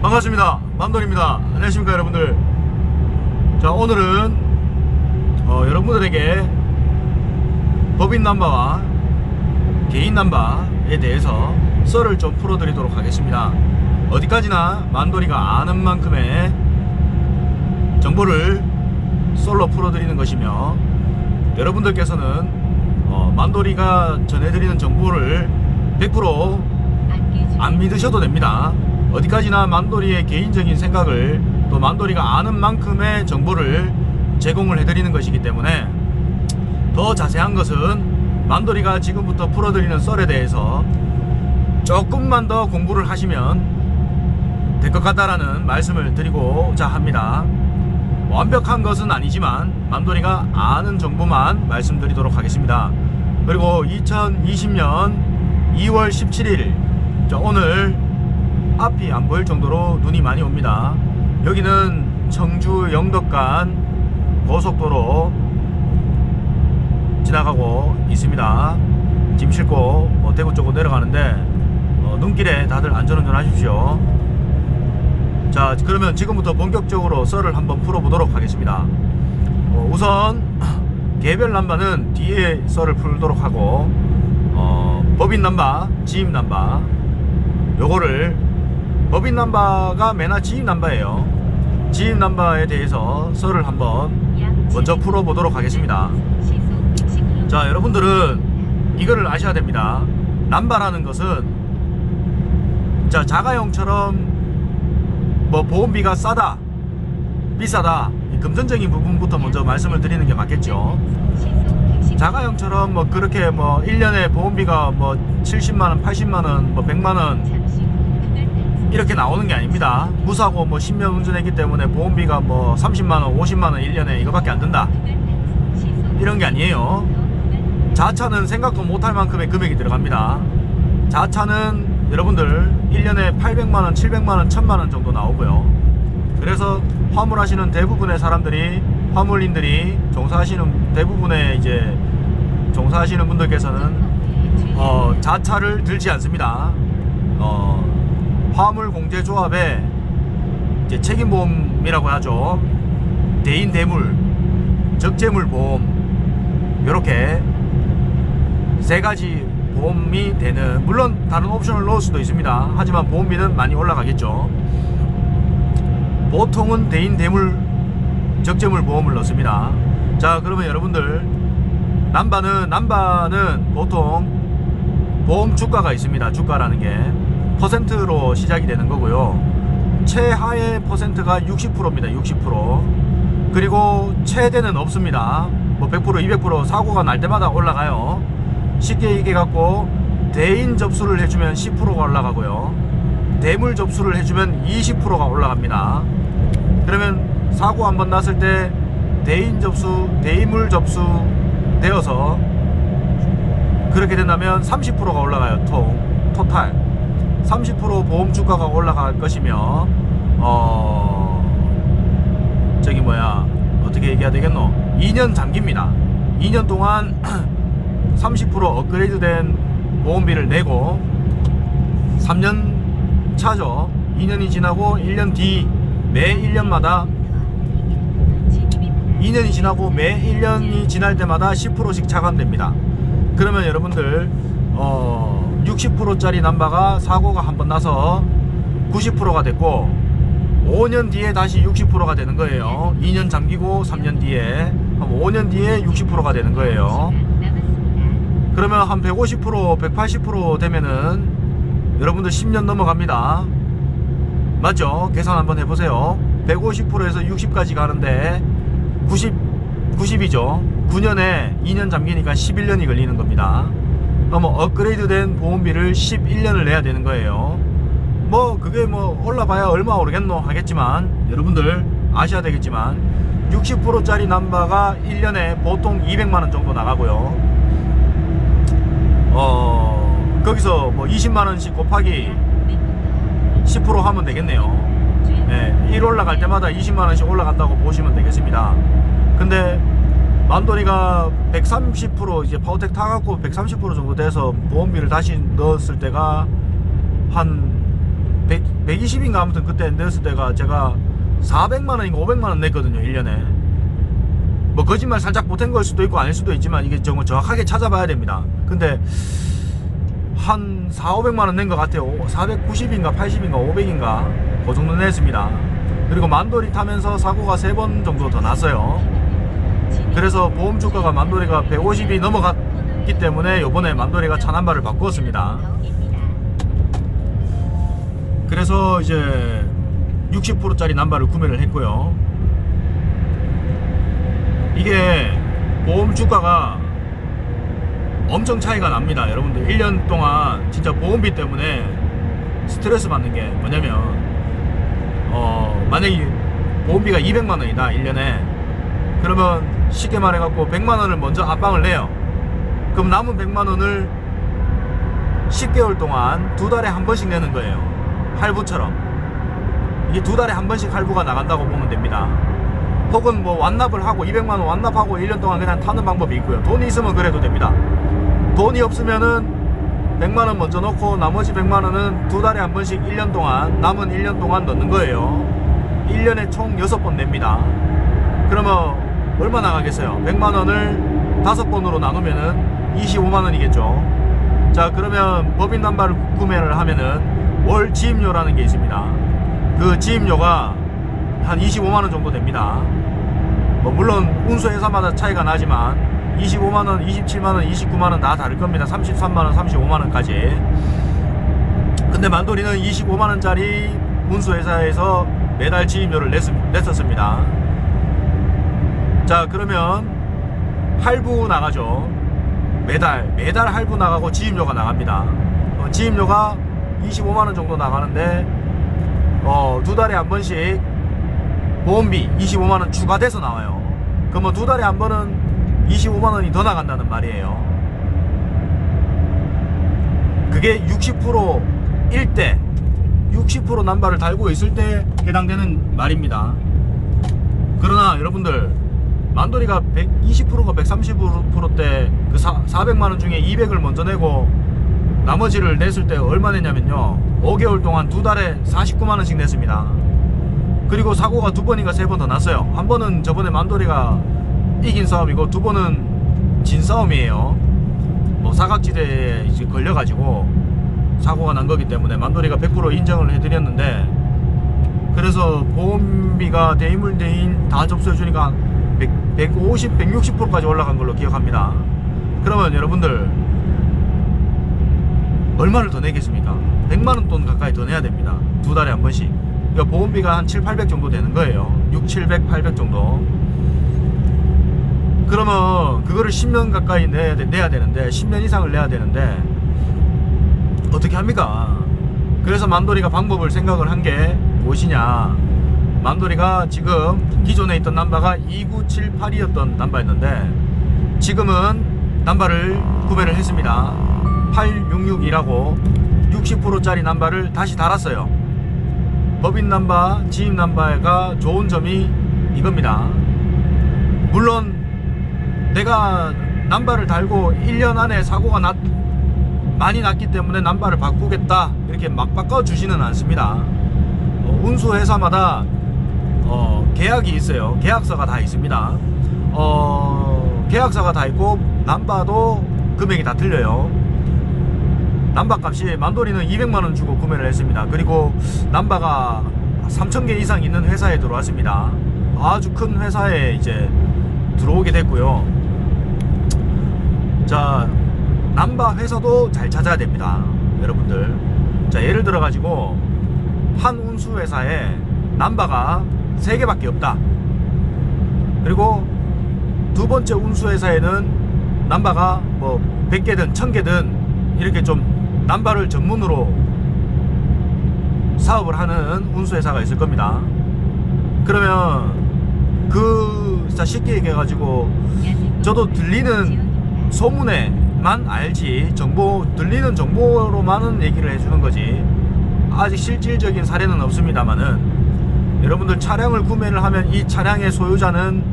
반갑습니다. 만돌입니다. 안녕하십니까 여러분들. 자, 오늘은 여러분들에게 법인 남바와 개인 남바에 대해서 썰을 좀 풀어드리도록 하겠습니다. 어디까지나 만돌이가 아는 만큼의 정보를 썰로 풀어드리는 것이며, 여러분들께서는 만돌이가 전해드리는 정보를 100% 안 믿으셔도 됩니다. 어디까지나 만돌이의 개인적인 생각을, 또 만돌이가 아는 만큼의 정보를 제공을 해드리는 것이기 때문에, 더 자세한 것은 만돌이가 지금부터 풀어드리는 썰에 대해서 조금만 더 공부를 하시면 될 것 같다라는 말씀을 드리고자 합니다. 완벽한 것은 아니지만 만돌이가 아는 정보만 말씀드리도록 하겠습니다. 그리고 2020년 2월 17일 오늘 앞이 안 보일 정도로 눈이 많이 옵니다. 여기는 청주 영덕간 고속도로 지나가고 있습니다. 짐 싣고 대구 쪽으로 내려가는데 눈길에 다들 안전운전 하십시오. 자, 그러면 지금부터 본격적으로 썰을 한번 풀어보도록 하겠습니다. 우선 개별 남바는 뒤에 썰을 풀도록 하고, 법인 남바, 지임 남바, 요거를, 법인 남바가 매나 지임 남바예요. 지임 남바에 대해서 썰을 한번 먼저 풀어보도록 하겠습니다. 자, 여러분들은 이거를 아셔야 됩니다. 남바라는 것은, 자, 자가용처럼 보험비가 싸다, 비싸다, 금전적인 부분부터 먼저 말씀을 드리는 게 맞겠죠. 자가용처럼 그렇게 1년에 보험비가 70만원, 80만원, 100만원 이렇게 나오는 게 아닙니다. 무사고 10년 운전했기 때문에 보험비가 30만원, 50만원 1년에 이거밖에 안 든다, 이런 게 아니에요. 자차는 생각도 못할 만큼의 금액이 들어갑니다. 자차는 여러분들 1년에 800만원, 700만원, 1000만원 정도 나오고요. 그래서 화물하시는 대부분의 사람들이, 화물인들이 종사하시는 대부분의 종사하시는 분들께서는 자차를 들지 않습니다. 화물공제조합의 책임보험이라고 하죠. 대인 대물, 적재물보험, 이렇게 세 가지 보험이 되는, 물론 다른 옵션을 넣을 수도 있습니다. 하지만 보험비는 많이 올라가겠죠. 보통은 대인 대물 적재물 보험을 넣습니다. 자, 그러면 여러분들, 남바는 보통 보험 주가가 있습니다. 주가라는 게 퍼센트로 시작이 되는 거고요. 최하의 퍼센트가 60%입니다. 60%. 그리고 최대는 없습니다. 100%, 200% 사고가 날 때마다 올라가요. 쉽게 얘기해갖고, 대인 접수를 해주면 10%가 올라가고요, 대물 접수를 해주면 20%가 올라갑니다. 그러면 사고 한번 났을 때 대인 접수, 대물 접수 되어서 그렇게 된다면 30%가 올라가요. 토탈 30% 보험 주가가 올라갈 것이며, 어떻게 얘기해야 되겠노? 2년 잠깁니다. 2년 동안 30% 업그레이드 된 보험비를 내고, 3년 차죠. 2년이 지나고 1년 뒤, 매 1년마다 2년이 지나고 매 1년이 지날 때마다 10%씩 차감됩니다. 그러면 여러분들 60%짜리 남바가 사고가 한번 나서 90%가 됐고, 5년 뒤에 다시 60%가 되는 거예요. 2년 잠기고 3년 뒤에, 5년 뒤에 60%가 되는 거예요. 그러면 한 150%, 180% 되면은 여러분들 10년 넘어갑니다. 맞죠? 계산 한번 해보세요. 150%에서 60까지 가는데 90이죠. 9년에 2년 잠기니까 11년이 걸리는 겁니다. 그럼 업그레이드 된 보험비를 11년을 내야 되는 거예요. 그게 올라봐야 얼마 오르겠노 하겠지만, 여러분들 아셔야 되겠지만, 60%짜리 남바가 1년에 보통 200만원 정도 나가고요. 거기서 20만원씩 곱하기 10% 하면 되겠네요. 네, 1 올라갈 때마다 20만원씩 올라간다고 보시면 되겠습니다. 근데 만돌이가 130% 파워텍 타갖고 130% 정도 돼서 보험비를 다시 넣었을 때가 한 120인가 아무튼 그때 냈을 때가 제가 400만원인가 500만원 냈거든요 1년에. 뭐 거짓말 살짝 보탠 걸 수도 있고 아닐 수도 있지만 이게 정확하게 찾아봐야 됩니다. 근데 한 4,500만원 낸 것 같아요. 490인가 80인가 500인가 그 정도 냈습니다. 그리고 만돌이 타면서 사고가 3번 정도 더 났어요. 그래서 보험 주가가 만돌이가 150이 넘어갔기 때문에 요번에 만돌이가 차 남바를 바꾸었습니다. 그래서 이제 60%짜리 남바를 구매를 했고요. 이게 보험 주가가 엄청 차이가 납니다. 여러분들 1년 동안 진짜 보험비 때문에 스트레스 받는 게 뭐냐면 만약에 보험비가 200만원이다 1년에. 그러면 쉽게 말해갖고 100만원을 먼저 압방을 내요. 그럼 남은 100만원을 10개월 동안 2달에 한 번씩 내는 거예요. 할부처럼. 이게 2달에 한 번씩 할부가 나간다고 보면 됩니다. 혹은 뭐 완납을 하고 200만원 완납하고 1년 동안 그냥 타는 방법이 있고요. 돈이 있으면 그래도 됩니다. 돈이 없으면은 100만원 먼저 넣고 나머지 100만원은 2달에 한 번씩 1년 동안 남은 1년 동안 넣는 거예요. 1년에 총 6번 냅니다. 그러면 얼마 나가겠어요? 100만원을 5번으로 나누면은 25만원이겠죠. 자, 그러면 법인 남바를 구매를 하면은 월 지입료라는 게 있습니다. 그 지입료가 한 25만원 정도 됩니다. 뭐 물론 운수회사마다 차이가 나지만 25만원, 27만원, 29만원 다 다를 겁니다. 33만원, 35만원까지. 근데 만돌이는 25만원짜리 운수회사에서 매달 지입료를 냈었습니다. 자, 그러면 할부 나가죠. 매달 할부 나가고 지입료가 나갑니다. 지입료가 25만원 정도 나가는데 2달에 한 번씩 보험비 25만원 추가돼서 나와요. 그러면 2달에 한 번은 25만원이 더 나간다는 말이에요. 그게 60%일 때 60% 남바를 달고 있을 때 해당되는 말입니다. 그러나 여러분들 만돌이가 120%가 130%대 그 400만원 중에 200을 먼저 내고 나머지를 냈을 때 얼마 냈냐면요 5개월 동안 2달에 49만원씩 냈습니다. 그리고 사고가 2번인가 3번 더 났어요. 한 번은 저번에 만돌이가 이긴 싸움이고 2번은 진 싸움이에요. 뭐 사각지대에 이제 걸려가지고 사고가 난 거기 때문에 만돌이가 100% 인정을 해드렸는데, 그래서 보험비가 대인물 대인 다 접수해주니까 150, 160%까지 올라간 걸로 기억합니다. 그러면 여러분들 얼마를 더 내겠습니까? 100만원 돈 가까이 더 내야 됩니다. 2달에 한 번씩. 그러니까 보험비가 한 7, 800 정도 되는 거예요. 6, 700, 800 정도. 그러면 그거를 10년 가까이 내야 되는데 10년 이상을 내야 되는데 어떻게 합니까? 그래서 만돌이가 방법을 생각을 한 게 무엇이냐, 만돌이가 지금 기존에 있던 남바가 2978이었던 남바였는데 지금은 남바를 구매를 했습니다. 8662라고 60%짜리 남바를 다시 달았어요. 법인 남바, 지입 남바가 좋은 점이 이겁니다. 물론 내가 남바를 달고 1년 안에 사고가 많이 났기 때문에 남바를 바꾸겠다 이렇게 막 바꿔주지는 않습니다. 운수회사마다 계약이 있어요. 계약서가 다 있습니다. 계약서가 다 있고 남바도 금액이 다 틀려요. 남바 값이 만돌이는 200만원 주고 구매를 했습니다. 그리고 남바가 3000개 이상 있는 회사에 들어왔습니다. 아주 큰 회사에 이제 들어오게 됐고요. 자, 남바 회사도 잘 찾아야 됩니다, 여러분들. 자, 예를 들어 가지고 한 운수 회사에 남바가 3개밖에 없다. 그리고 두 번째 운수 회사에는 남바가 뭐 100개든 1000개든 이렇게 좀 남바를 전문으로 사업을 하는 운수 회사가 있을 겁니다. 그러면 진짜 쉽게 얘기해 가지고 저도 들리는 소문에만 알지 들리는 정보로만은 얘기를 해주는 거지 아직 실질적인 사례는 없습니다만은, 여러분들 차량을 구매를 하면 이 차량의 소유자는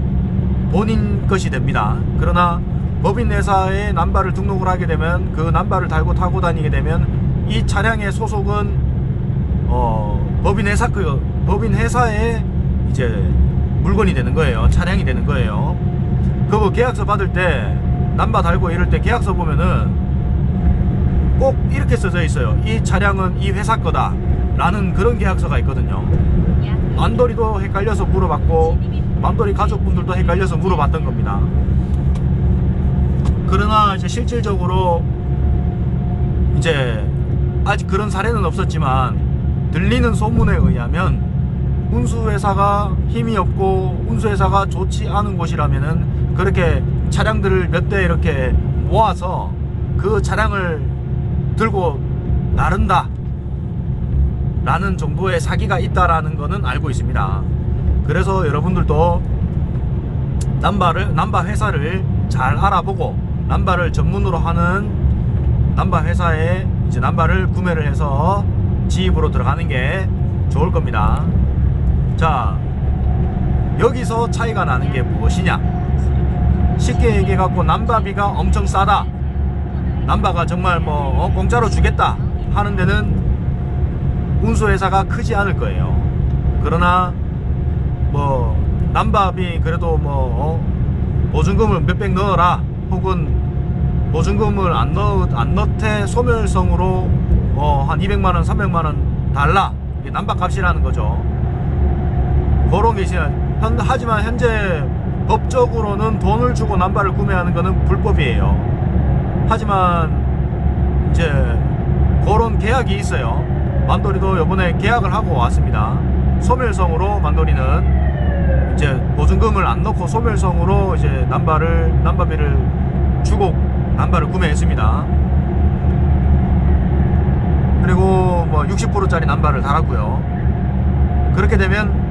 본인 것이 됩니다. 그러나 법인회사에 남바를 등록을 하게 되면 그 남바를 달고 타고 다니게 되면 이 차량의 소속은 법인 회사의 이제 물건이 되는 거예요. 차량이 되는 거예요. 그 계약서 받을 때 남바 달고 이럴 때 계약서 보면은 꼭 이렇게 써져 있어요. 이 차량은 이 회사 거다 라는 그런 계약서가 있거든요. 만돌이도 헷갈려서 물어봤고 만돌이 가족분들도 헷갈려서 물어봤던 겁니다. 그러나 이제 실질적으로 이제 아직 그런 사례는 없었지만 들리는 소문에 의하면 운수회사가 힘이 없고 운수회사가 좋지 않은 곳이라면은 그렇게 차량들을 몇 대 이렇게 모아서 그 차량을 들고 나른다 라는 정도의 사기가 있다라는 거는 알고 있습니다. 그래서 여러분들도 남바 회사를 잘 알아보고 남바를 전문으로 하는 남바 회사에 이제 남바를 구매를 해서 지입으로 들어가는 게 좋을 겁니다. 자, 여기서 차이가 나는 게 무엇이냐? 쉽게 얘기해 갖고 남바비가 엄청 싸다, 남바가 정말 뭐 공짜로 주겠다 하는 데는 운수회사가 크지 않을 거예요. 그러나 뭐 남바비 그래도 뭐 보증금을 몇백 넣어라, 혹은 보증금을 안 넣되 소멸성으로 한 200만원 300만원 달라, 이게 남바 값이라는 거죠. 그런 게 있어요. 하지만 현재 법적으로는 돈을 주고 남바를 구매하는 거는 불법이에요. 하지만 이제 그런 계약이 있어요. 만돌이도 요번에 계약을 하고 왔습니다. 소멸성으로 만돌이는 이제 보증금을 안 넣고 소멸성으로 이제 남바비를 주고 남바를 구매했습니다. 그리고 뭐 60%짜리 남바를 달았고요. 그렇게 되면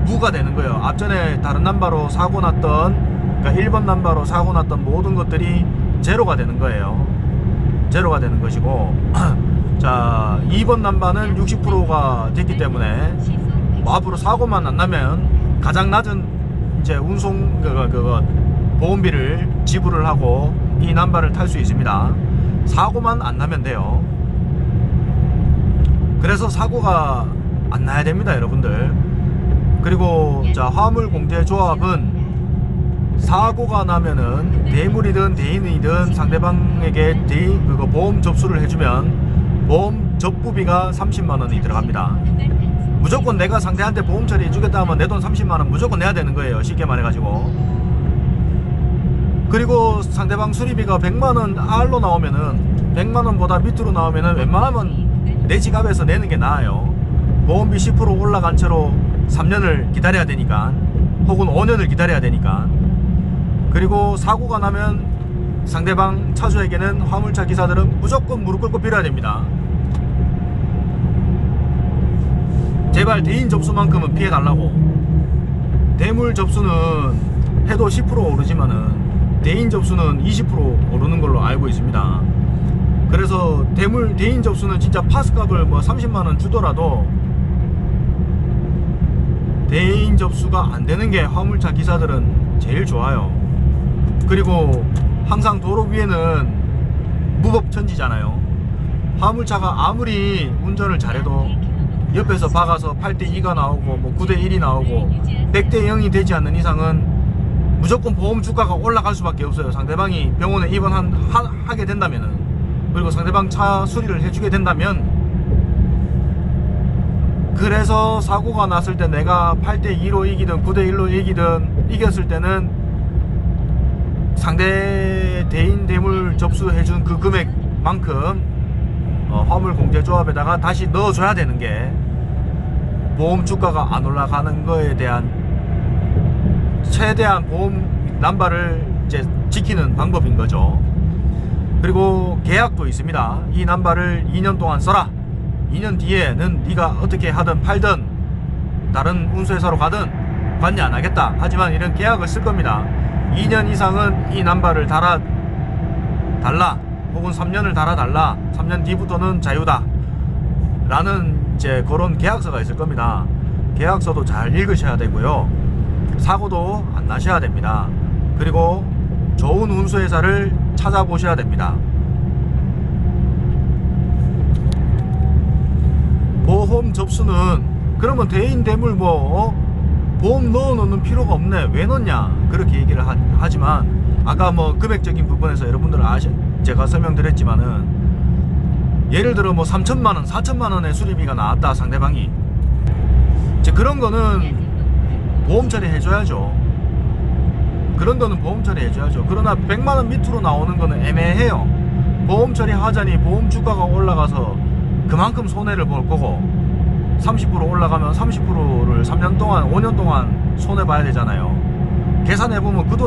무가 되는 거예요. 앞전에 다른 남바로 사고 났던, 그러니까 1번 남바로 사고 났던 모든 것들이 제로가 되는 거예요. 제로가 되는 것이고 자, 2번 남바는 60%가 됐기 때문에 앞으로 사고만 안 나면 가장 낮은 이제 운송 보험비를 지불을 하고 이 남바를 탈 수 있습니다. 사고만 안 나면 돼요. 그래서 사고가 안 나야 됩니다, 여러분들. 그리고 자, 화물공제조합은 사고가 나면은 대물이든 대인이든 상대방에게 보험 접수를 해주면 보험 접부비가 30만원이 들어갑니다. 무조건 내가 상대한테 보험 처리해 주겠다 하면 내 돈 30만원 무조건 내야 되는 거예요, 쉽게 말해가지고. 그리고 상대방 수리비가 100만원 R로 나오면은 100만원보다 밑으로 나오면은 웬만하면 내 지갑에서 내는 게 나아요. 보험비 10% 올라간 채로 3년을 기다려야 되니까, 혹은 5년을 기다려야 되니까. 그리고 사고가 나면 상대방 차주에게는 화물차 기사들은 무조건 무릎 꿇고 빌어야 됩니다. 제발 대인 접수만큼은 피해달라고. 대물 접수는 해도 10% 오르지만은 대인 접수는 20% 오르는 걸로 알고 있습니다. 그래서 대인 접수는 진짜 파스값을 뭐 30만원 주더라도 대인 접수가 안 되는 게 화물차 기사들은 제일 좋아요. 그리고 항상 도로 위에는 무법천지잖아요. 화물차가 아무리 운전을 잘해도 옆에서 박아서 8대2가 나오고 뭐 9대1이 나오고 100대0이 되지 않는 이상은 무조건 보험 주가가 올라갈 수밖에 없어요. 상대방이 병원에 입원하게 된다면은, 그리고 상대방 차 수리를 해주게 된다면. 그래서 사고가 났을 때 내가 8대2로 이기든 9대1로 이기든 이겼을 때는 상대 대인 대물 접수해준 그 금액만큼 화물공제조합에다가 다시 넣어줘야 되는 게 보험 주가가 안 올라가는 거에 대한 최대한 보험 남바를 이제 지키는 방법인 거죠. 그리고 계약도 있습니다. 이 남바를 2년 동안 써라. 2년 뒤에는 네가 어떻게 하든 팔든 다른 운수회사로 가든 관리 안 하겠다. 하지만 이런 계약을 쓸 겁니다. 2년 이상은 이 남바를 달라, 혹은 3년을 달아달라. 3년 뒤부터는 자유다 라는 이제 그런 계약서가 있을 겁니다. 계약서도 잘 읽으셔야 되고요. 사고도 안 나셔야 됩니다. 그리고 좋은 운수회사를 찾아보셔야 됩니다. 보험 접수는 그러면 대인 대물 보험 넣어놓는 필요가 없네, 왜 넣냐, 그렇게 얘기를 하지만 아까 뭐 금액적인 부분에서 여러분들 제가 설명드렸지만은 예를 들어 뭐 3천만원 4천만원의 수리비가 나왔다, 상대방이. 이제 그런 거는 보험 처리 해줘야죠. 그런 거는 보험 처리 해줘야죠. 그러나 100만원 밑으로 나오는 거는 애매해요. 보험 처리 하자니 보험 주가가 올라가서 그만큼 손해를 볼 거고, 30% 올라가면 30%를 3년 동안 5년 동안 손해 봐야 되잖아요. 계산해보면 그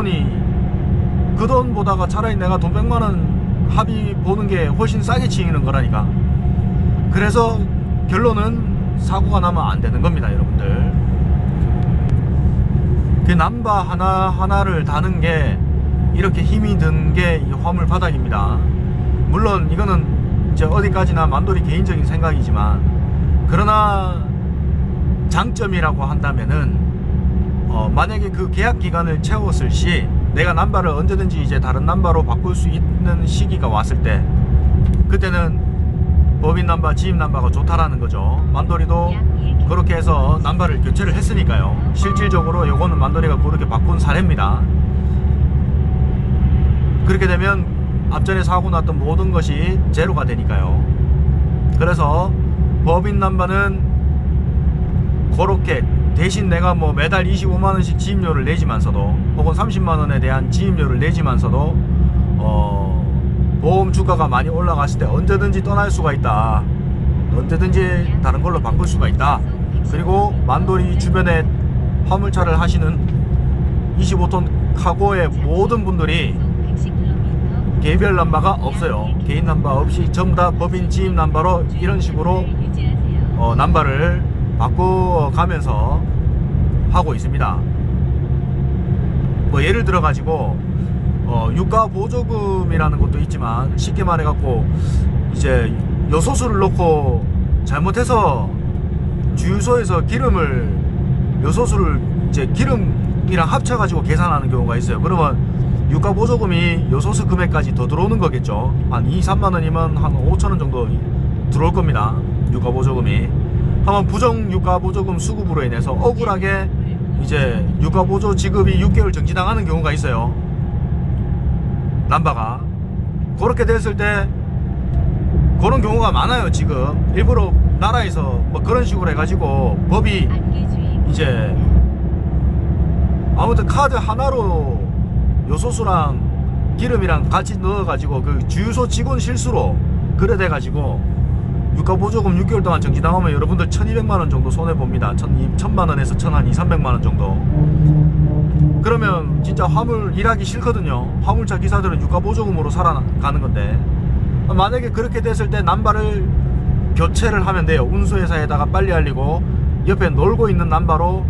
돈 보다가 차라리 내가 돈 100만원 합의 보는 게 훨씬 싸게 치이는 거라니까. 그래서 결론은 사고가 나면 안 되는 겁니다, 여러분들. 그 남바 하나하나를 다는 게 이렇게 힘이 든 게 이 화물 바닥입니다. 물론 이거는 이제 어디까지나 만돌이 개인적인 생각이지만, 그러나 장점이라고 한다면은 만약에 그 계약 기간을 채웠을 시 내가 남바를 언제든지 이제 다른 남바로 바꿀 수 있는 시기가 왔을 때, 그때는 법인 남바, 지임 남바가 좋다라는 거죠. 만돌이도 그렇게 해서 남바를 교체를 했으니까요. 실질적으로 요거는 만돌이가 그렇게 바꾼 사례입니다. 그렇게 되면 앞전에 사고 났던 모든 것이 제로가 되니까요. 그래서 법인 남바는 그렇게 대신 내가 뭐 매달 25만원씩 지임료를 내지만서도, 혹은 30만원에 대한 지임료를 내지만서도 보험 주가가 많이 올라갔을 때 언제든지 떠날 수가 있다, 언제든지 다른 걸로 바꿀 수가 있다. 그리고 만돌이 주변에 화물차를 하시는 25톤 카고의 모든 분들이 개별 남바가 없어요. 개인 남바 없이 전부 다 법인 지임 남바로 이런 식으로 남바를 바꿔가면서 하고 있습니다. 뭐 예를 들어 가지고 유가 보조금이라는 것도 있지만, 쉽게 말해 갖고 이제 요소수를 넣고 잘못해서 주유소에서 요소수를 이제 기름이랑 합쳐 가지고 계산하는 경우가 있어요. 그러면 유가 보조금이 요소수 금액까지 더 들어오는 거겠죠. 한 2-3만 원이면 한 5천 원 정도 들어올 겁니다, 유가 보조금이. 한번 부정 유가 보조금 수급으로 인해서 억울하게 이제 유가 보조 지급이 6개월 정지당하는 경우가 있어요, 남바가. 그렇게 됐을 때 그런 경우가 많아요. 지금 일부러 나라에서 뭐 그런 식으로 해가지고 법이 이제 아무튼 카드 하나로 요소수랑 기름이랑 같이 넣어가지고 그 주유소 직원 실수로 그래 돼가지고 유가보조금 6개월 동안 정지당하면 여러분들 1200만원 정도 손해봅니다. 1000만원에서 1200~300만원 정도. 그러면 진짜 화물 일하기 싫거든요. 화물차 기사들은 유가보조금으로 살아가는 건데, 만약에 그렇게 됐을 때 남바를 교체를 하면 돼요. 운수회사에다가 빨리 알리고 옆에 놀고 있는 남바로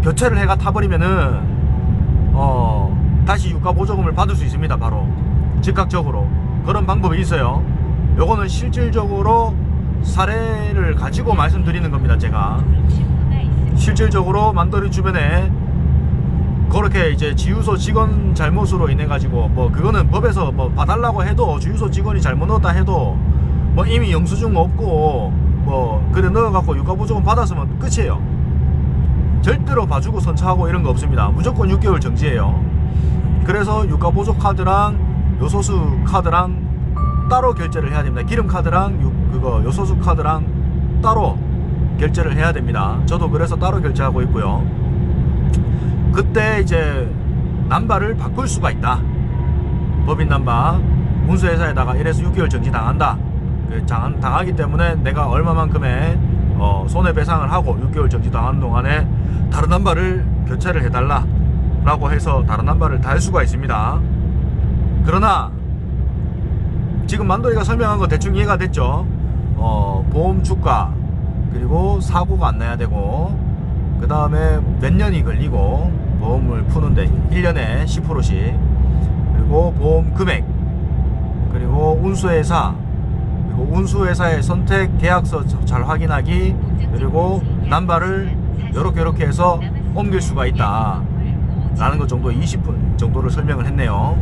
교체를 해가 타버리면은 다시 유가보조금을 받을 수 있습니다. 바로 즉각적으로. 그런 방법이 있어요. 요거는 실질적으로 사례를 가지고 말씀드리는 겁니다. 제가 실질적으로 만돌이 주변에 그렇게 이제 지유소 직원 잘못으로 인해 가지고, 뭐 그거는 법에서 뭐 봐달라고 해도, 주유소 직원이 잘못 넣었다 해도 뭐 이미 영수증 없고 뭐 그래 넣어갖고 유가보조금 받았으면 끝이에요. 절대로 봐주고 선차하고 이런 거 없습니다. 무조건 6개월 정지예요. 그래서 유가보조 카드랑 요소수 카드랑 따로 결제를 해야 됩니다. 기름 카드랑 요소수 카드랑 따로 결제를 해야 됩니다. 저도 그래서 따로 결제하고 있고요. 그때 이제 남바를 바꿀 수가 있다. 법인 남바 운수회사에다가 이래서 6개월 정지 당한다. 당하기 때문에 내가 얼마만큼의 손해배상을 하고 6개월 정지 당하는 동안에 다른 남바를 교체를 해달라 라고 해서 다른 남바를 달 수가 있습니다. 그러나 지금 만돌이가 설명한 거 대충 이해가 됐죠? 보험 주가, 그리고 사고가 안 나야 되고, 그 다음에 몇 년이 걸리고 보험을 푸는데 1년에 10%씩, 그리고 보험 금액, 그리고 운수회사, 그리고 운수회사의 선택 계약서 잘 확인하기, 그리고 남바를 요렇게 해서 옮길 수가 있다 라는 것 정도, 20분 정도를 설명을 했네요.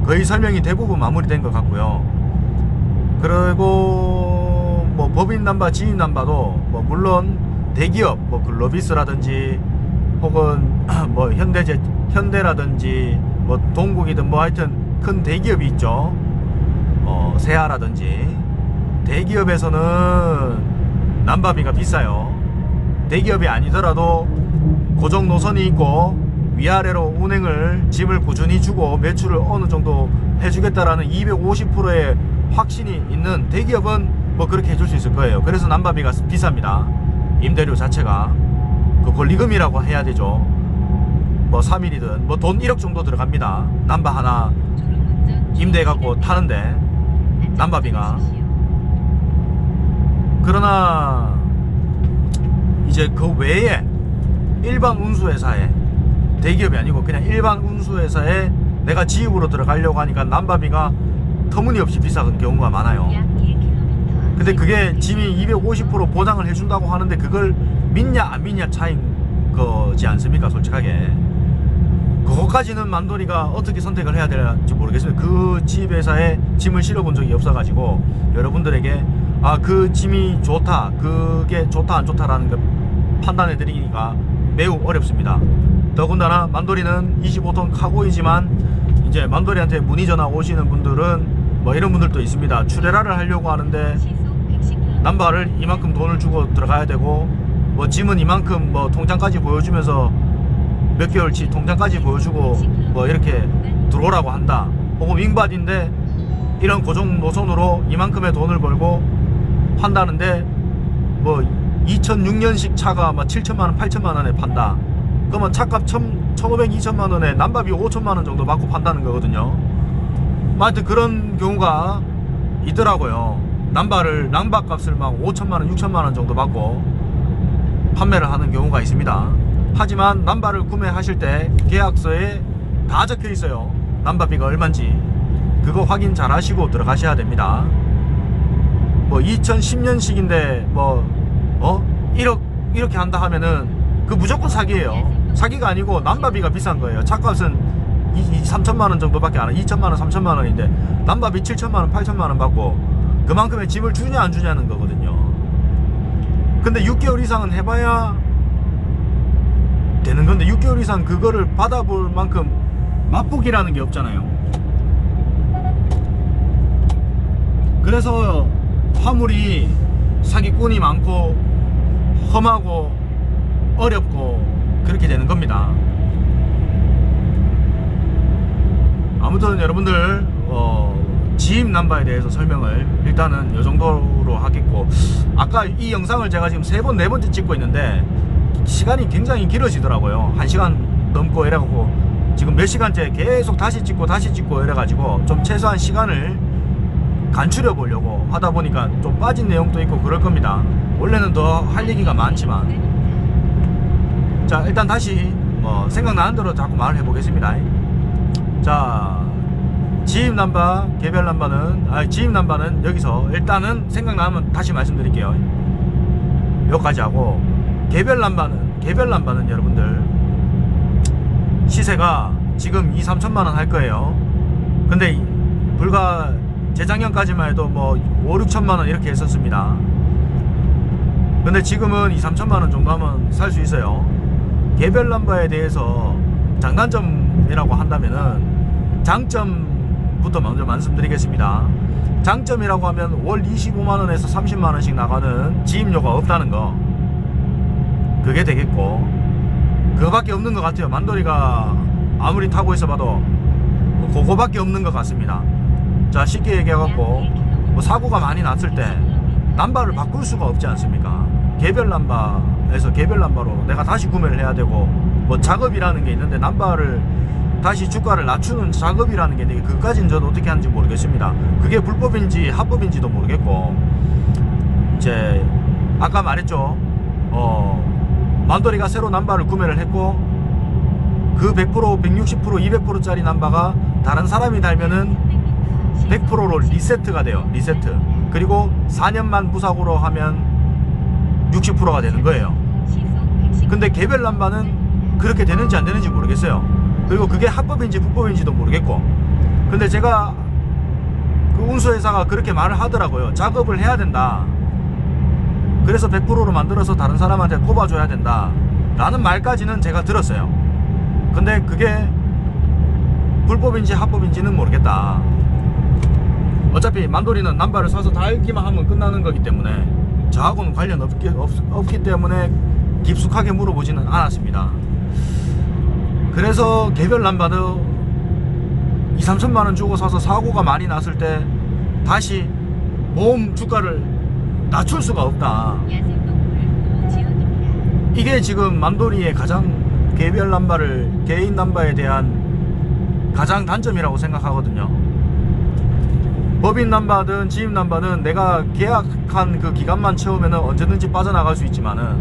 거의 설명이 대부분 마무리된 것 같고요. 그리고 뭐 법인 남바, 지인 남바도 뭐 물론 대기업 뭐 글로비스라든지 혹은 뭐 현대라든지 뭐 동국이든 뭐 하여튼 큰 대기업이 있죠. 세아라든지 대기업에서는 남바비가 비싸요. 대기업이 아니더라도 고정 노선이 있고 위아래로 운행을 짐을 꾸준히 주고 매출을 어느 정도 해주겠다라는 250%의 확신이 있는 대기업은 뭐 그렇게 해줄 수 있을 거예요. 그래서 남바비가 비쌉니다. 임대료 자체가 그 권리금이라고 해야 되죠. 뭐 3일이든 뭐 돈 1억 정도 들어갑니다. 남바 하나 임대해 갖고 타는데 남바비가. 그러나 이제 그 외에 일반 운수회사에, 대기업이 아니고 그냥 일반 운수회사에 내가 지입으로 들어가려고 하니까 남바비가 터무니없이 비싼 경우가 많아요. 근데 그게 짐이 250% 보장을 해준다고 하는데 그걸 믿냐 안 믿냐 차이인 거지 않습니까? 솔직하게 그것까지는 만돌이가 어떻게 선택을 해야 될지 모르겠습니다. 그 지입회사에 짐을 실어본 적이 없어가지고 여러분들에게 그 짐이 좋다, 그게 좋다 안 좋다라는 걸 판단해 드리기가 매우 어렵습니다. 더군다나 만돌이는 25톤 카고이지만 이제 만돌이한테 문의 전화 오시는 분들은 뭐 이런 분들도 있습니다. 출애라를 하려고 하는데 남바를 이만큼 돈을 주고 들어가야 되고 뭐 짐은 이만큼 뭐 통장까지 보여주면서 몇 개월치 통장까지 보여주고 뭐 이렇게 들어오라고 한다. 혹은 윙바디인데 이런 고정 노선으로 이만큼의 돈을 벌고 판다는데 뭐 2006년식 차가 막 7천만원 8천만원에 판다. 그러면 차값 1,500, 2천만원에 남바비 5천만원 정도 받고 판다는 거거든요. 하여튼 그런 경우가 있더라고요. 남바값을 막 5천만원 6천만원 정도 받고 판매를 하는 경우가 있습니다. 하지만 남바를 구매하실 때 계약서에 다 적혀 있어요. 남바비가 얼마인지. 그거 확인 잘 하시고 들어가셔야 됩니다. 뭐 2010년식인데 뭐 1억 이렇게 한다 하면은 그 무조건 사기예요. 사기가 아니고 남바비가 비싼 거예요. 차값은 3천만원 정도밖에 안 해. 2천만원 3천만원인데 남바비 7천만원 8천만원 받고 그만큼의 짐을 주냐 안 주냐는 거거든요. 근데 6개월 이상은 해봐야 되는 건데 6개월 이상 그거를 받아볼 만큼 맛보기라는 게 없잖아요. 그래서 화물이 사기꾼이 많고 험하고 어렵고 그렇게 되는 겁니다. 아무튼 여러분들 지입 남바에 대해서 설명을 일단은 이 정도로 하겠고, 아까 이 영상을 제가 지금 3번 4번째 찍고 있는데 시간이 굉장히 길어지더라고요. 1시간 넘고 이래갖고 지금 몇 시간째 계속 다시 찍고 이래가지고 좀 최소한 시간을 간추려 보려고 하다 보니까 좀 빠진 내용도 있고 그럴 겁니다. 원래는 더 할 얘기가 많지만. 자, 일단 다시 생각나는 대로 자꾸 말을 해보겠습니다. 자, 지입 남바, 개별 남바는 지입 남바는 여기서 일단은 생각나면 다시 말씀드릴게요. 여기까지 하고, 개별 남바는 여러분들 시세가 지금 2-3천만원 할 거예요. 근데 불과 재작년까지만 해도 뭐 5-6천만원 이렇게 했었습니다. 근데 지금은 2-3천만원 정도 하면 살 수 있어요. 개별 남바에 대해서 장단점이라고 한다면은 장점부터 먼저 말씀드리겠습니다. 장점이라고 하면 월 25만원에서 30만원씩 나가는 지입료가 없다는 거, 그게 되겠고, 그거밖에 없는 것 같아요. 만돌이가 아무리 타고 있어 봐도 그거밖에 없는 것 같습니다. 자, 쉽게 얘기해갖고 뭐 사고가 많이 났을 때 남바를 바꿀 수가 없지 않습니까? 개별 남바에서 개별 남바로 내가 다시 구매를 해야 되고, 뭐 작업이라는 게 있는데 남바를 다시 주가를 낮추는 작업이라는 게 있는데 그까지는 저도 어떻게 하는지 모르겠습니다. 그게 불법인지 합법인지도 모르겠고, 이제 아까 말했죠. 만돌이가 새로 남바를 구매를 했고 그 100%, 160%, 200%짜리 남바가 다른 사람이 달면은 100%로 리세트가 돼요. 리세트. 그리고 4년만 무사고로 하면 60%가 되는 거예요. 근데 개별 남바는 그렇게 되는지 안 되는지 모르겠어요. 그리고 그게 합법인지 불법인지도 모르겠고. 근데 제가 그 운수회사가 그렇게 말을 하더라고요. 작업을 해야 된다. 그래서 100%로 만들어서 다른 사람한테 꼽아줘야 된다 라는 말까지는 제가 들었어요. 근데 그게 불법인지 합법인지는 모르겠다. 어차피 만돌이는 남바를 사서 달기만 하면 끝나는 거기 때문에 저하고는 관련 없기 때문에 깊숙하게 물어보지는 않았습니다. 그래서 개별 남바도 2, 3천만원 주고 사서 사고가 많이 났을 때 다시 보험 주가를 낮출 수가 없다. 이게 지금 만돌이의 가장 개별 남바를 개인 남바에 대한 가장 단점이라고 생각하거든요. 법인 남바든 지임 남바든 내가 계약한 그 기간만 채우면은 언제든지 빠져나갈 수 있지만은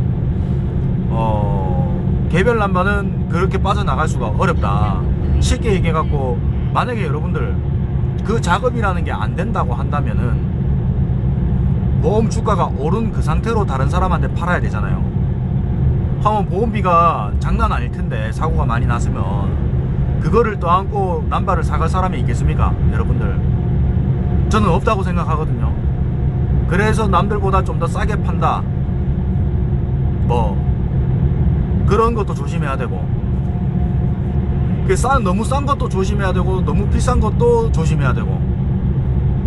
개별 남바는 그렇게 빠져나갈 수가 어렵다. 쉽게 얘기해갖고 만약에 여러분들 그 작업이라는 게 안 된다고 한다면은 보험 주가가 오른 그 상태로 다른 사람한테 팔아야 되잖아요. 하면 보험비가 장난 아닐 텐데 사고가 많이 났으면 그거를 떠안고 남바를 사갈 사람이 있겠습니까? 여러분들, 저는 없다고 생각하거든요. 그래서 남들보다 좀 더 싸게 판다, 뭐 그런 것도 조심해야 되고, 너무 싼 것도 조심해야 되고 너무 비싼 것도 조심해야 되고,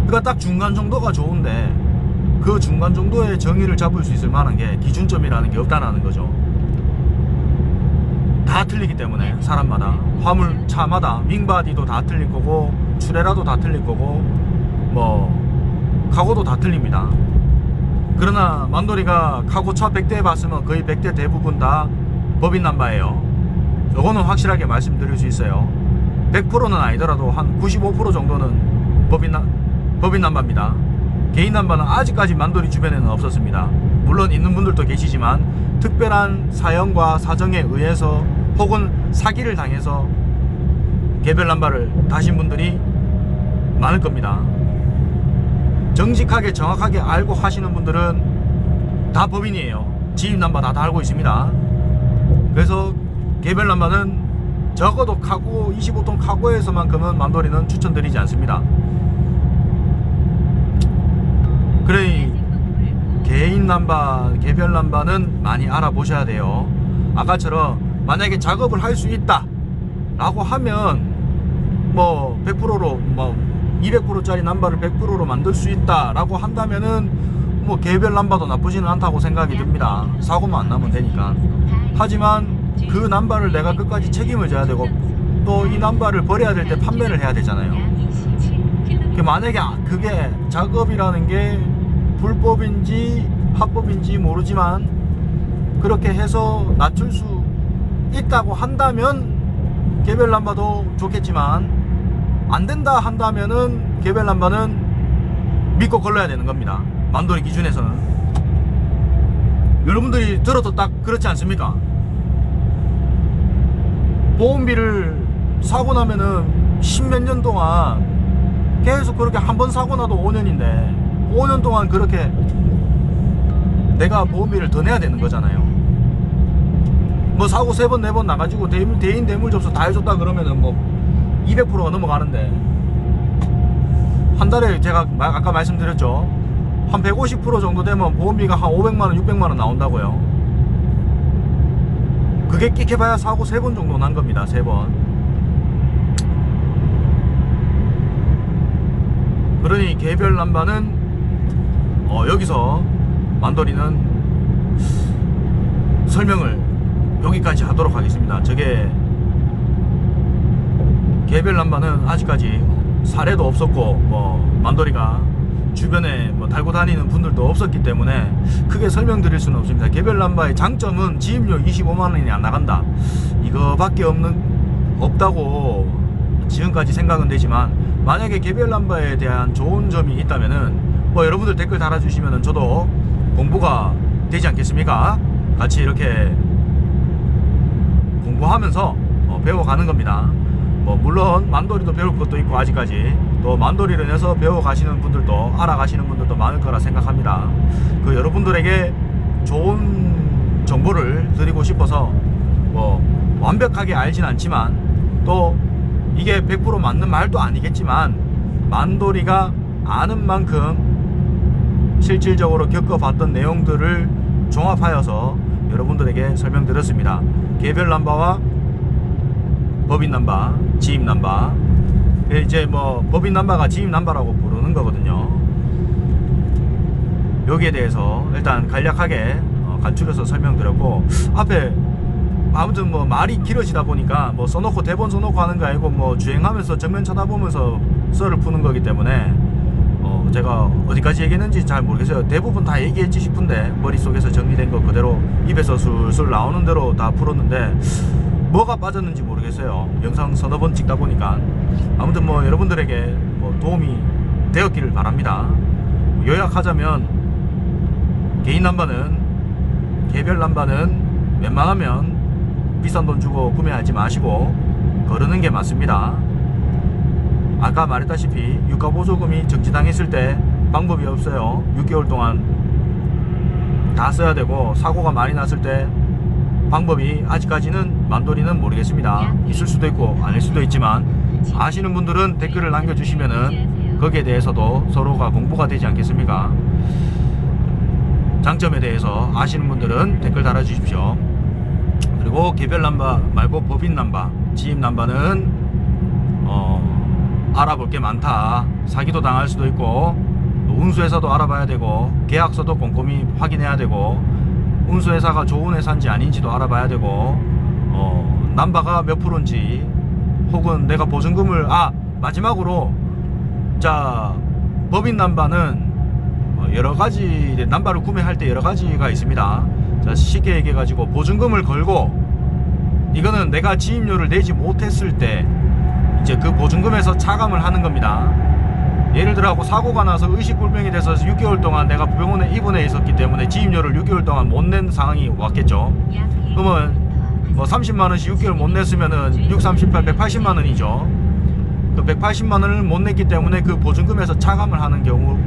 그러니까 딱 중간 정도가 좋은데 그 중간 정도의 정의를 잡을 수 있을 만한 게 기준점이라는 게 없다는 거죠. 다 틀리기 때문에 사람마다, 화물차마다 윙바디도 다 틀릴 거고 출애라도 다 틀릴 거고 뭐 카고도 다 틀립니다. 그러나 만돌이가 카고차 100대 봤으면 거의 100대 대부분 다 법인 남바예요. 요거는 확실하게 말씀드릴 수 있어요. 100%는 아니더라도 한 95% 정도는 법인 남바입니다. 개인 남바는 아직까지 만돌이 주변에는 없었습니다. 물론 있는 분들도 계시지만 특별한 사연과 사정에 의해서 혹은 사기를 당해서 개별 남바를 다신 분들이 많을 겁니다. 정직하게 정확하게 알고 하시는 분들은 다 법인이에요. 지임 남바 다 알고 있습니다. 그래서 개별 남바는 적어도 카고 25톤 카고에서만큼은 만돌이는 추천드리지 않습니다. 그래, 개인 남바, 개별 남바는 많이 알아보셔야 돼요. 아까처럼 만약에 작업을 할 수 있다 라고 하면 뭐 100%로 뭐 200%짜리 남바를 100%로 만들 수 있다 라고 한다면은 뭐 개별 남바도 나쁘지는 않다고 생각이 듭니다. 사고만 안 나면 되니까. 하지만 그 남바를 내가 끝까지 책임을 져야 되고 또 이 남바를 버려야 될 때 판매를 해야 되잖아요. 만약에 그게 작업이라는 게 불법인지 합법인지 모르지만 그렇게 해서 낮출 수 있다고 한다면 개별 남바도 좋겠지만 안 된다 한다면은 개별 남바는 믿고 걸러야 되는 겁니다. 만돌이 기준에서는. 여러분들이 들어도 딱 그렇지 않습니까? 보험비를 사고 나면은 10몇 년 동안 계속 그렇게 한 번 사고 나도 5년인데 5년 동안 그렇게 내가 보험비를 더 내야 되는 거잖아요. 뭐 사고 3번 4번 나가지고 대인 대물 접수 다 해줬다 그러면은 뭐 200%가 넘어가는데 한 달에 제가 아까 말씀드렸죠, 한 150% 정도 되면 보험비가 한 500만원 600만원 나온다고요. 그게 끽해봐야 사고 3번 정도 난 겁니다. 3번. 그러니 개별 남바는 여기서 만돌이는 설명을 여기까지 하도록 하겠습니다. 저게 개별 남바는 아직까지 사례도 없었고 뭐 만돌이가 주변에 뭐 달고 다니는 분들도 없었기 때문에 크게 설명드릴 수는 없습니다. 개별 남바의 장점은 지임료 25만원이 안 나간다, 이거밖에 없다고 지금까지 생각은 되지만, 만약에 개별 남바에 대한 좋은 점이 있다면은 뭐 여러분들 댓글 달아주시면은 저도 공부가 되지 않겠습니까? 같이 이렇게 공부하면서 배워가는 겁니다. 뭐 물론 만돌이도 배울 것도 있고 아직까지 또 만돌이를 내서 배워가시는 분들도 알아가시는 분들도 많을 거라 생각합니다. 그 여러분들에게 좋은 정보를 드리고 싶어서 뭐 완벽하게 알진 않지만 또 이게 100% 맞는 말도 아니겠지만 만돌이가 아는 만큼 실질적으로 겪어봤던 내용들을 종합하여서 여러분들에게 설명드렸습니다. 개별 남바와 법인 남바, 지임 남바. 이제 뭐 법인 남바가 지임 남바라고 부르는 거거든요. 여기에 대해서 일단 간략하게 간추려서 설명드렸고, 앞에 아무튼 뭐 말이 길어지다 보니까 뭐 써놓고 대본 써놓고 하는 거 아니고 뭐 주행하면서 정면 쳐다보면서 썰을 푸는 거기 때문에 제가 어디까지 얘기했는지 잘 모르겠어요. 대부분 다 얘기했지 싶은데 머릿속에서 정리된 거 그대로 입에서 술술 나오는 대로 다 풀었는데 뭐가 빠졌는지 모르겠어요. 영상 서너 번 찍다 보니까. 아무튼 뭐 여러분들에게 뭐 도움이 되었기를 바랍니다. 요약하자면 개인 남바는, 개별 남바는 웬만하면 비싼 돈 주고 구매하지 마시고 거르는 게 맞습니다. 아까 말했다시피 유가보조금이 정지당했을 때 방법이 없어요. 6개월 동안 다 써야 되고, 사고가 많이 났을 때 방법이 아직까지는 만돌이는 모르겠습니다. 있을 수도 있고 아닐 수도 있지만, 아시는 분들은 댓글을 남겨주시면은 거기에 대해서도 서로가 공부가 되지 않겠습니까? 장점에 대해서 아시는 분들은 댓글 달아주십시오. 그리고 개별 남바 말고 법인 남바, 지임 남바는 알아볼 게 많다. 사기도 당할 수도 있고, 운수회사도 알아봐야 되고, 계약서도 꼼꼼히 확인해야 되고, 운수회사가 좋은 회사인지 아닌지도 알아봐야 되고, 남바가 몇 프로인지, 혹은 내가 보증금을, 마지막으로, 자, 법인 남바는 여러가지, 남바를 구매할 때 여러가지가 있습니다. 자, 쉽게 얘기해가지고 보증금을 걸고, 이거는 내가 지임료를 내지 못했을 때 이제 그 보증금에서 차감을 하는 겁니다. 예를 들어 사고가 나서 의식불명이 돼서 6개월 동안 내가 병원에 입원해 있었기 때문에 지임료를 6개월 동안 못 낸 상황이 왔겠죠. 그러면 뭐 30만원씩 6개월 못 냈으면은 6, 38, 180만원이죠. 그 180만원을 못 냈기 때문에 그 보증금에서 차감을 하는 경우,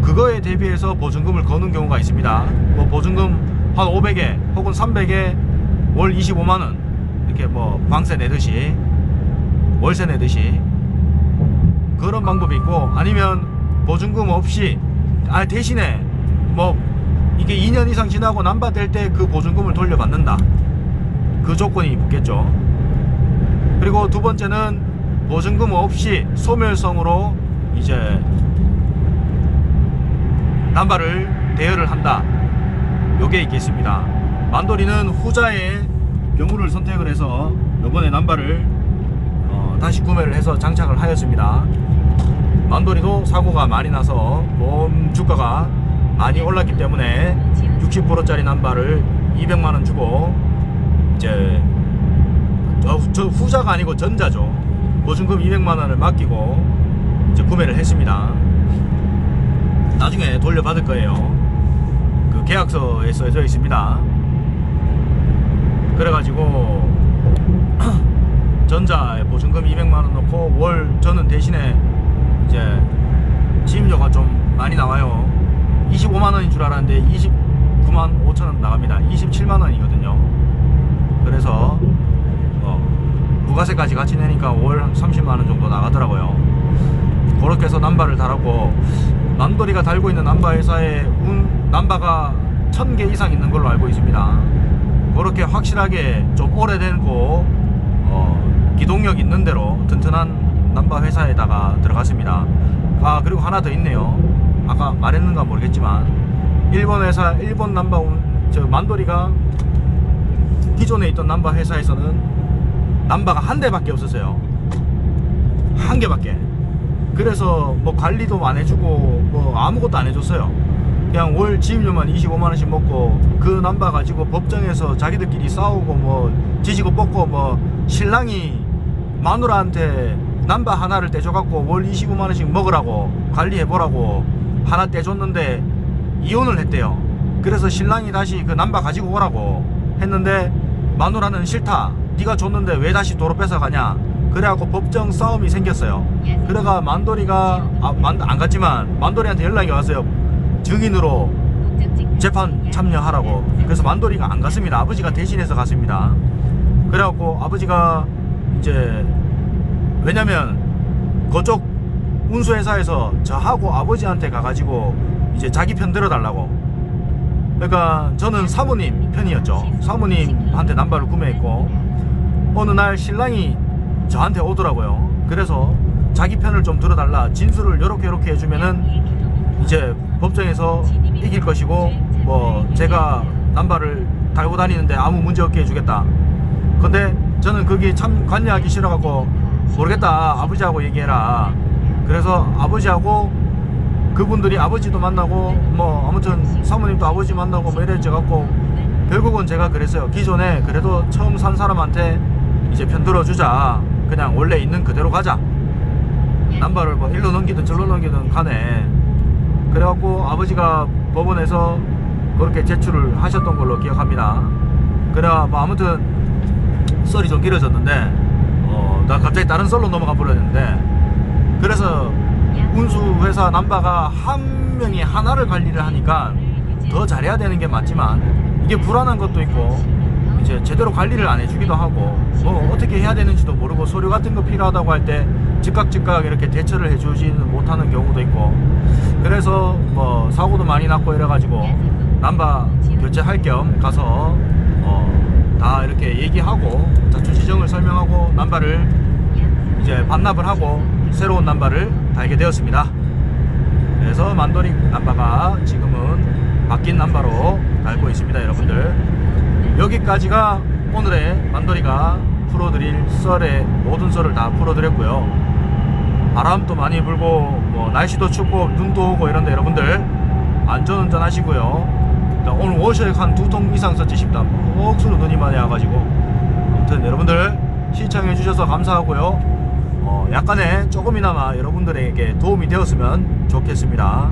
그거에 대비해서 보증금을 거는 경우가 있습니다. 뭐 보증금 한 500에 혹은 300에 월 25만원 이렇게 뭐 방세 내듯이, 월세 내듯이 그런 방법이 있고, 아니면 보증금 없이 대신에 뭐 이게 2년 이상 지나고 남바될 때 그 보증금을 돌려받는다, 그 조건이 붙겠죠. 그리고 두 번째는 보증금 없이 소멸성으로 이제 남바를 대여를 한다, 요게 있겠습니다. 만돌이는 후자의 경우를 선택을 해서 이번에 남바를 다시 구매를 해서 장착을 하였습니다. 만돌이도 사고가 많이 나서 보험 주가가 많이 올랐기 때문에 60%짜리 남바를 200만원 주고, 이제 저 후자가 아니고 전자죠. 보증금 200만원을 맡기고 이제 구매를 했습니다. 나중에 돌려받을 거예요. 그 계약서에 써져 있습니다. 그래가지고 전자에 보증금 200만원 넣고 월, 저는 대신에 이제 지임료가 좀 많이 나와요. 25만원인 줄 알았는데 29만 5천원 나갑니다. 27만원이거든요 그래서 부가세까지 같이 내니까 월 30만원 정도 나가더라고요. 그렇게 해서 남바를 달았고, 만돌이가 달고 있는 남바 회사에 남바가 1000개 이상 있는 걸로 알고 있습니다. 그렇게 확실하게 좀 오래되고 기동력 있는 대로 튼튼한 남바 회사에다가 들어갔습니다. 그리고 하나 더 있네요. 아까 말했는가 모르겠지만, 일본 회사, 일본 남바, 만돌이가 기존에 있던 남바 회사에서는 남바가 한 대밖에 없었어요. 한 개밖에. 그래서 뭐 관리도 안 해주고 뭐 아무것도 안 해줬어요. 그냥 월 지임료만 25만원씩 먹고, 그 남바 가지고 법정에서 자기들끼리 싸우고 뭐 지지고 뻗고, 뭐 신랑이 마누라한테 남바 하나를 떼줘갖고 월 25만원씩 먹으라고, 관리해보라고 하나 떼줬는데 이혼을 했대요. 그래서 신랑이 다시 그 남바 가지고 오라고 했는데, 마누라는 싫다, 네가 줬는데 왜 다시 도로 뺏어가냐, 그래갖고 법정 싸움이 생겼어요. 그래가 만돌이가 안 갔지만 만돌이한테 연락이 왔어요. 증인으로 재판 참여하라고. 그래서 만돌이가 안 갔습니다. 아버지가 대신해서 갔습니다. 그래갖고 아버지가 이제, 왜냐면 그쪽 운수회사에서 저하고 아버지한테 가가지고 이제 자기 편 들어달라고. 그러니까 저는 사모님 편이었죠. 사모님한테 남바를 구매했고 어느 날 신랑이 저한테 오더라고요. 그래서 자기 편을 좀 들어달라, 진술을 요렇게 해주면은 이제 법정에서 이길 것이고 뭐 제가 남바를 달고 다니는데 아무 문제 없게 해주겠다. 근데 저는 그게 참 관여하기 싫어갖고 모르겠다, 아버지하고 얘기해라. 그래서 아버지하고 그분들이 아버지도 만나고 뭐 아무튼 사모님도 아버지 만나고 뭐 이래져갖고 결국은 제가 그랬어요. 기존에 그래도 처음 산 사람한테 이제 편 들어주자. 그냥 원래 있는 그대로 가자. 남바를 뭐 일로 넘기든 절로 넘기든 간에. 그래갖고 아버지가 법원에서 그렇게 제출을 하셨던 걸로 기억합니다. 그래야 뭐 아무튼 썰이 좀 길어졌는데 나 갑자기 다른 썰로 넘어가 버렸는데, 그래서 운수회사 남바가 한 명이 하나를 관리를 하니까 더 잘해야 되는 게 맞지만 이게 불안한 것도 있고 이제 제대로 관리를 안 해주기도 하고 뭐 어떻게 해야 되는지도 모르고 서류 같은 거 필요하다고 할 때 즉각 이렇게 대처를 해주지는 못하는 경우도 있고, 그래서 뭐 사고도 많이 났고 이래가지고 남바 교체할 겸 가서 다 이렇게 얘기하고 자초지정을 설명하고 남바를 이제 반납을 하고 새로운 남바를 달게 되었습니다. 그래서 만도리 남바가 지금은 바뀐 남바로 달고 있습니다. 여러분들, 여기까지가 오늘의 만도리가 풀어드릴 썰의 모든 썰을 다 풀어드렸고요. 바람도 많이 불고 뭐 날씨도 춥고 눈도 오고 이런데 여러분들 안전운전 하시고요. 오늘 워셔액 한 2통 이상 썼지 싶다. 억수로 눈이 많이 와가지고. 아무튼 여러분들 시청해 주셔서 감사하고요. 약간의 조금이나마 여러분들에게 도움이 되었으면 좋겠습니다.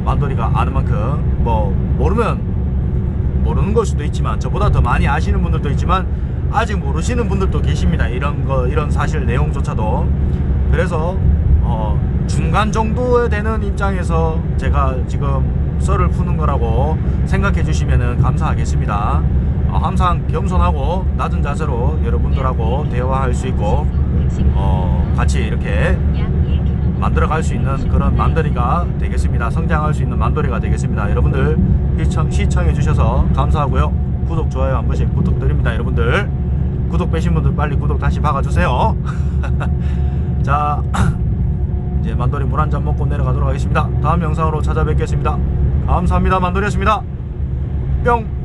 만도리가 아는 만큼 뭐 모르는 걸 수도 있지만 저보다 더 많이 아시는 분들도 있지만 아직 모르시는 분들도 계십니다. 이런 사실 내용조차도. 그래서 중간 정도에 되는 입장에서 제가 지금 썰을 푸는 거라고 생각해 주시면 감사하겠습니다. 항상 겸손하고 낮은 자세로 여러분들하고 대화할 수 있고 같이 이렇게 만들어 갈 수 있는 그런 만도리가 되겠습니다. 성장할 수 있는 만도리가 되겠습니다. 여러분들 시청해 주셔서 감사하고요. 구독, 좋아요 한 번씩 부탁드립니다. 여러분들 구독 빼신 분들 빨리 구독 다시 박아주세요. 자, 이제 만도리 물 한 잔 먹고 내려가도록 하겠습니다. 다음 영상으로 찾아뵙겠습니다. 감사합니다. 만도리였습니다. 뿅.